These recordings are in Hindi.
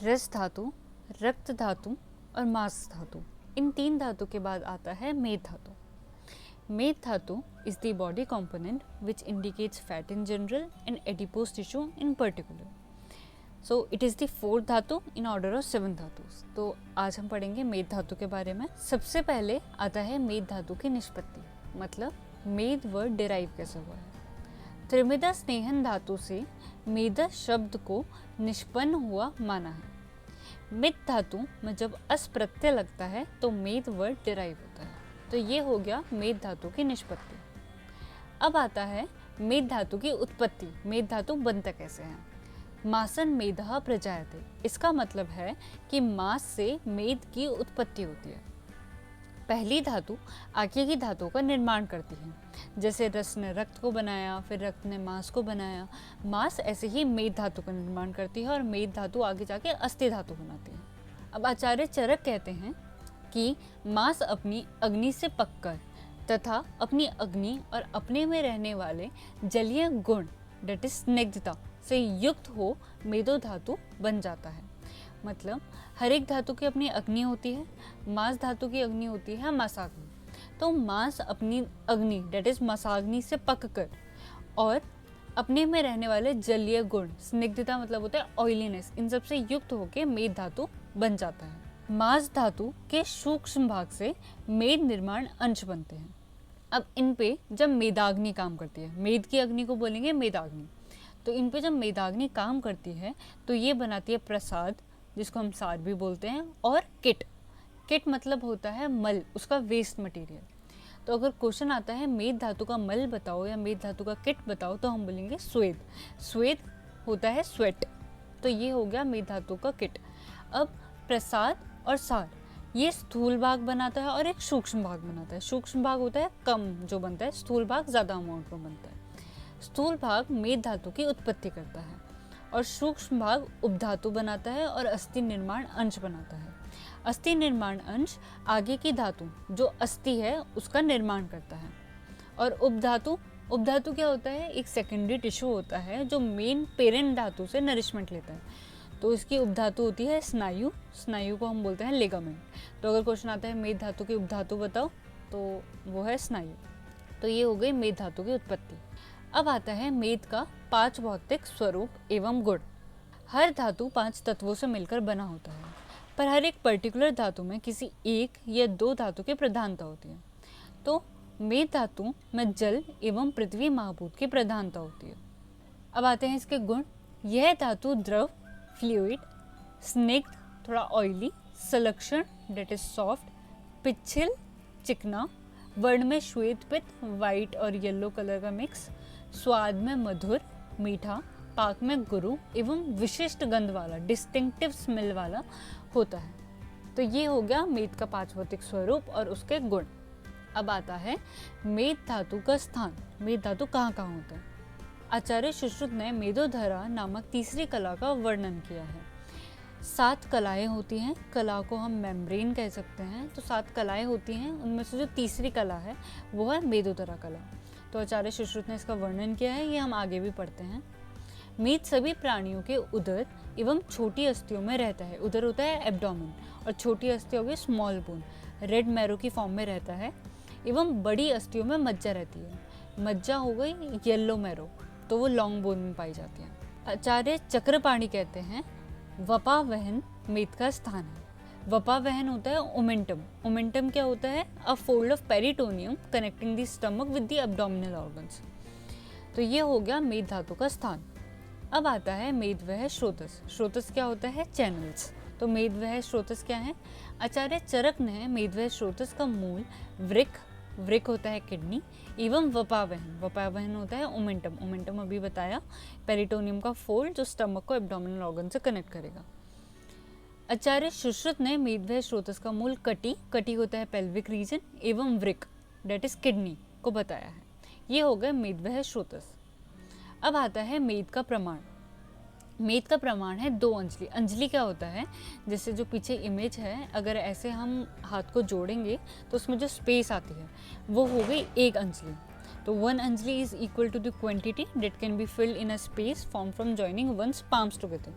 रस धातु, रक्त धातु और मांस धातु, इन तीन धातु के बाद आता है मेद धातु. मेद धातु is the body component which indicates fat in general and adipose tissue in particular. So it is the fourth धातु in order of 7 धातुस. तो आज हम पढ़ेंगे मेद धातु के बारे में. सबसे पहले आता है मेद धातु की निष्पत्ति, मतलब मेद वर्ड डिराइव कैसे हुआ है. त्रिमेदा स्नेहन धातु से मेदा शब्द को निष्पन्न हुआ माना है. मित धातु में जब अस प्रत्यय लगता है तो मेद वर्ड डिराइव होता है. तो ये हो गया मेद धातु की निष्पत्ति. अब आता है मेद धातु की उत्पत्ति. मेद धातु बनता कैसे है. मासन मेदः प्रजायते, इसका मतलब है कि मांस से मेद की उत्पत्ति होती है. पहली धातु आगे की धातु का निर्माण करती है. जैसे रस ने रक्त को बनाया, फिर रक्त ने मांस को बनाया. मांस ऐसे ही मेद धातु का निर्माण करती है और मेद धातु आगे जाके अस्थि धातु बनाती है. अब आचार्य चरक कहते हैं कि मांस अपनी अग्नि से पककर तथा अपनी अग्नि और अपने में रहने वाले जलीय गुण डेट इज स्निग्धता से युक्त हो मेदो धातु बन जाता है. मतलब हर एक धातु की अपनी अग्नि होती है. मांस धातु की अग्नि होती है मांसाग्नि. तो मांस अपनी अग्नि डेट इज मांसाग्नि से पककर और अपने में रहने वाले जलीय गुण, स्निग्धता मतलब होता है ऑयलीनेस, इन सब से युक्त होकर मेद धातु बन जाता है. मांस धातु के सूक्ष्म भाग से मेद निर्माण अंश बनते हैं. अब इन पे जब मेदाग्नि काम करती है, मेद की अग्नि को बोलेंगे मेदाग्नि, तो इन पे जब मेदाग्नि काम करती है तो ये बनाती है प्रसाद, जिसको हम सार भी बोलते हैं, और किट. किट मतलब होता है मल, उसका वेस्ट मटेरियल. तो अगर क्वेश्चन आता है मेद धातु का मल बताओ या मेद धातु का किट बताओ तो हम बोलेंगे स्वेद. स्वेद होता है स्वेट. तो ये हो गया मेद धातु का किट. अब प्रसाद और सार ये स्थूल भाग बनाता है और एक सूक्ष्म भाग बनाता है. सूक्ष्म भाग होता है कम जो बनता है, स्थूल भाग ज़्यादा अमाउंट में बनता है. स्थूल भाग मेद धातु की उत्पत्ति करता है और सूक्ष्म भाग उपधातु बनाता है और अस्थि निर्माण अंश बनाता है. अस्थि निर्माण अंश आगे की धातु जो अस्थि है उसका निर्माण करता है. और उपधातु क्या होता है, एक सेकेंडरी टिश्यू होता है जो मेन पेरेंट धातु से नरिशमेंट लेता है. तो इसकी उपधातु होती है स्नायु. स्नायु को हम बोलते हैं लिगामेंट. तो अगर क्वेश्चन आता है मेद धातु की उपधातु बताओ तो वो है स्नायु. तो ये हो गई मेद धातु की उत्पत्ति. अब आता है मेद का 5 भौतिक स्वरूप एवं गुण. हर धातु 5 तत्वों से मिलकर बना होता है, पर हर एक पर्टिकुलर धातु में किसी एक या 2 धातु की प्रधानता होती है. तो मेद धातु में जल एवं पृथ्वी महाभूत की प्रधानता होती है. अब आते हैं इसके गुण. यह धातु द्रव, फ्लूइड, स्निग्ध थोड़ा ऑयली, सलक्षण डेट इज सॉफ्ट, पिच्छिल चिकना, वर्ण में श्वेत पित्त वाइट और येलो कलर का मिक्स, स्वाद में मधुर मीठा, पाक में गुरु एवं विशिष्ट गंध वाला डिस्टिंक्टिव स्मेल वाला होता है. तो ये हो गया मेद का 5 भौतिक स्वरूप और उसके गुण. अब आता है मेद धातु का स्थान. मेद धातु कहाँ कहाँ होता है. आचार्य सुश्रुत ने मेदोधरा नामक तीसरी कला का वर्णन किया है. 7 कलाएं होती हैं. कला को हम मेम्ब्रेन कह सकते हैं. तो 7 कलाएं होती हैं, उनमें से जो तीसरी कला है वो है मेदोधरा कला. तो आचार्य सुश्रुत ने इसका वर्णन किया है, ये हम आगे भी पढ़ते हैं. मेद सभी प्राणियों के उदर एवं छोटी अस्थियों में रहता है. उदर होता है एब्डोमेन और छोटी अस्थि हो गई स्मॉल बोन. रेड मैरो की फॉर्म में रहता है एवं बड़ी अस्थियों में मज्जा रहती है. मज्जा हो गई येलो मैरो, तो वो लॉन्ग बोन में पाई जाती है. आचार्य चक्रपाणी कहते हैं वपावहन मेद का स्थान है. वपावहन होता है ओमेंटम. ओमेंटम क्या होता है, a fold of peritoneum connecting the stomach with the abdominal organs. तो ये हो गया मेद धातु का स्थान. अब आता है मेदवह स्रोतस. स्रोतस क्या होता है, चैनल्स. तो मेदवह स्रोतस क्या है. आचार्य चरक ने मेदवह स्रोतस का मूल वृक्क, वृक्क होता है किडनी, एवं वपावहन, वपावहन होता है ओमेंटम. ओमेंटम अभी बताया, पेरिटोनियम का फोल्ड जो स्टमक को एब्डोमिनल ऑर्गन से कनेक्ट करेगा. आचार्य सुश्रुत ने मेदवह स्रोतस का मूल कटी, कटी होता है पेल्विक रीजन, एवं वृक्क डेट इज किडनी को बताया है. ये हो गए मेदवह स्रोतस. अब आता है मेद का प्रमाण. मेद का प्रमाण है 2 अंजलि. अंजलि क्या होता है, जैसे जो पीछे इमेज है, अगर ऐसे हम हाथ को जोड़ेंगे तो उसमें जो स्पेस आती है वो हो गई 1 अंजलि. तो 1 Anjali is equal to the quantity that can be filled in a space form from joining once palms together.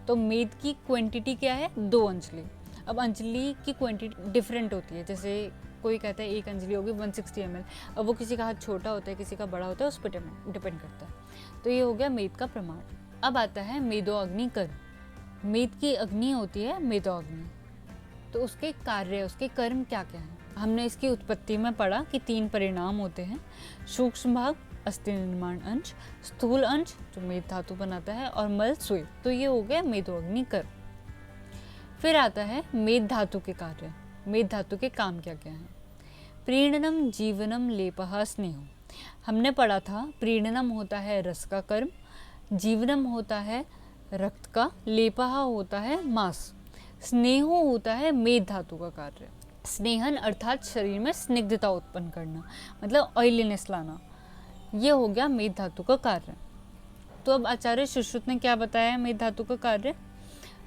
तो मेद की क्वांटिटी क्या है? 2 अंजलि। अब अंजलि की क्वांटिटी डिफरेंट होती है, जैसे कोई कहता है 1 अंजलि होगी 160 ml, अब वो किसी का हाथ छोटा होता है किसी का बड़ा होता है, उस पर डिपेंड करता है। तो ये हो गया मेद का प्रमाण। अब आता है मेदो अग्नि कर्म। मेद की अग्नि होती है मेदो अग्नि, तो उसके कार्य, उसके कर्म क्या क्या हैं? हमने इसकी उत्पत्ति में पढ़ा कि 3 परिणाम होते हैं, सूक्ष्म भाग, अस्थि निर्माण अंश, स्थूल अंश जो मेद धातु बनाता है, और मल स्वेद। तो ये हो गया मेदो अग्नि कर्म। फिर आता है मेद धातु के कार्य। मेद धातु के काम क्या क्या हैं? प्रीणनम, जीवनम, लेपह, स्नेहो। हमने पढ़ा था प्रीणनम होता है रस का कर्म, जीवनम होता है रक्त का, लेपह होता है मांस, स्नेहो होता है मेद धातु का कार्य। स्नेहन अर्थात शरीर में स्निग्धता उत्पन्न करना, मतलब ऑयलीनेस लाना, ये हो गया मेद धातु का कार्य। तो अब आचार्य सुश्रुत ने क्या बताया मेद धातु का कार्य?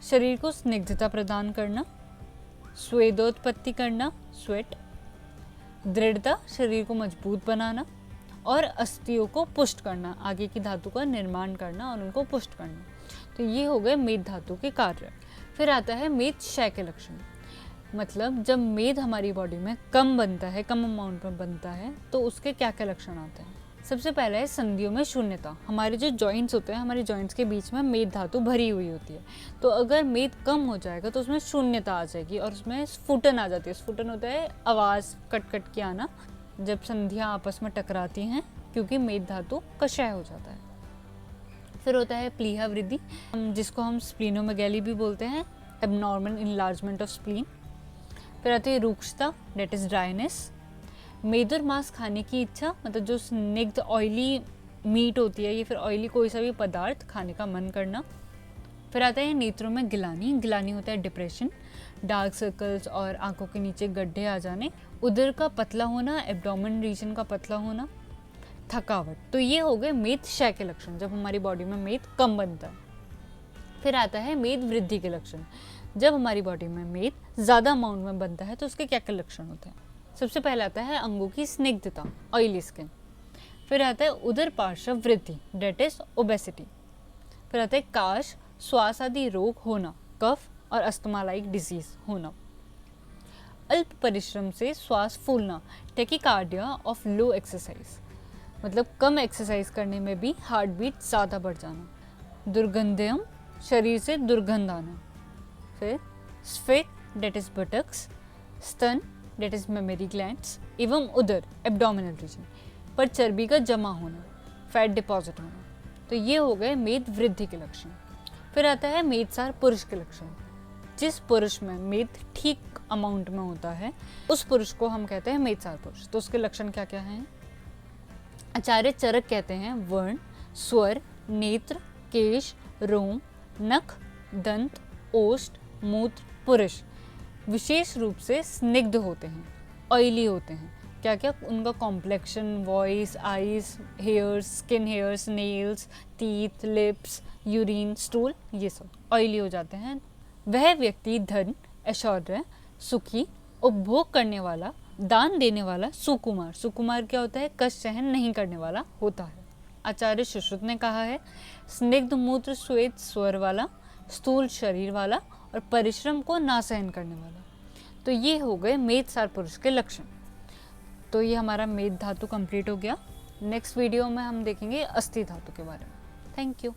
शरीर को स्निग्धता प्रदान करना, स्वेदोत्पत्ति करना, स्वेट, दृढ़ता, शरीर को मजबूत बनाना, और अस्थियों को पुष्ट करना, आगे की धातु का निर्माण करना और उनको पुष्ट करना। तो ये हो गए मेद धातु के कार्य। फिर आता है मेद क्षय के लक्षण। मतलब जब मेद हमारी बॉडी में कम बनता है, कम अमाउंट में बनता है, तो उसके क्या क्या लक्षण आते हैं? सबसे पहला है संधियों में शून्यता। हमारे जो जॉइंट्स होते हैं, हमारे जॉइंट्स के बीच में मेद धातु भरी हुई होती है, तो अगर मेद कम हो जाएगा तो उसमें शून्यता आ जाएगी और उसमें स्फुटन आ जाती है। स्फुटन होता है आवाज़ कट कट के आना जब संधियाँ आपस में टकराती हैं, क्योंकि मेद धातु का क्षय हो जाता है। फिर होता है प्लीहा वृद्धि, जिसको हम स्प्लीनोमेगैली भी बोलते हैं, एबनॉर्मल इनलार्जमेंट ऑफ स्प्लीन। फिर आती है रूक्षता, डेट इज ड्राइनेस। मेद और मांस खाने की इच्छा, मतलब जो स्निग्ध ऑयली मीट होती है या फिर ऑयली कोई सा भी पदार्थ खाने का मन करना। फिर आता है नेत्रों में गिलानी। गिलानी होता है डिप्रेशन, डार्क सर्कल्स और आंखों के नीचे गड्ढे आ जाने, उदर का पतला होना, एब्डोमेन रीजन का पतला होना, थकावट। तो ये हो गए मेद क्षय के लक्षण, जब हमारी बॉडी में मेद कम बनता है। फिर आता है मेद वृद्धि के लक्षण। जब हमारी बॉडी में मेद ज़्यादा अमाउंट में बनता है तो उसके क्या क्या लक्षण होते हैं? सबसे पहले आता है अंगों की स्निग्धता, ऑयली स्किन। फिर आता है उदर पार्श्व वृद्धि, डेट इज ओबेसिटी। फिर आता है काश, श्वास आदि रोग होना, कफ और अस्थमा लाइक डिजीज होना। अल्प परिश्रम से श्वास फूलना, टेकिकार्डिया ऑफ लो एक्सरसाइज, मतलब कम एक्सरसाइज करने में भी हार्ट बीट ज़्यादा बढ़ जाना। दुर्गंधयम, शरीर से दुर्गंध आना। फिर स्फेट, डेट इज बटक्स, स्तन, डेट इज मेमरी ग्लैंड्स, एवं उदर, एब्डोमिनल रीजन पर चर्बी का जमा होना, फैट डिपॉजिट होना। तो ये हो गए मेद वृद्धि के लक्षण। फिर आता है मेदसार पुरुष के लक्षण। जिस पुरुष में मेद ठीक अमाउंट में होता है उस पुरुष को हम कहते हैं मेदसार पुरुष। तो उसके लक्षण क्या क्या हैं? आचार्य चरक कहते हैं वर्ण, स्वर, नेत्र, केश, रोम, नख, दंत, ओष्ठ, मूत्र, पुरुष विशेष रूप से स्निग्ध होते हैं, ऑयली होते हैं। क्या क्या? उनका complexion, voice, eyes, hairs, skin hairs, nails, teeth, lips, urine, stool, ये सब ऑयली हो जाते हैं। वह व्यक्ति धन, ऐश्वर्य, सुखी, उपभोग करने वाला, दान देने वाला, सुकुमार। सुकुमार क्या होता है? कष्ट सहन नहीं करने वाला होता है। आचार्य सुश्रुत ने कहा है स्निग्ध मूत्र श्वेत स्वर वाला, स्थूल शरीर वाला और परिश्रम को ना सहन करने वाला। तो ये हो गए मेदसार पुरुष के लक्षण। तो ये हमारा मेद धातु कंप्लीट हो गया। नेक्स्ट वीडियो में हम देखेंगे अस्थि धातु के बारे में। Thank you.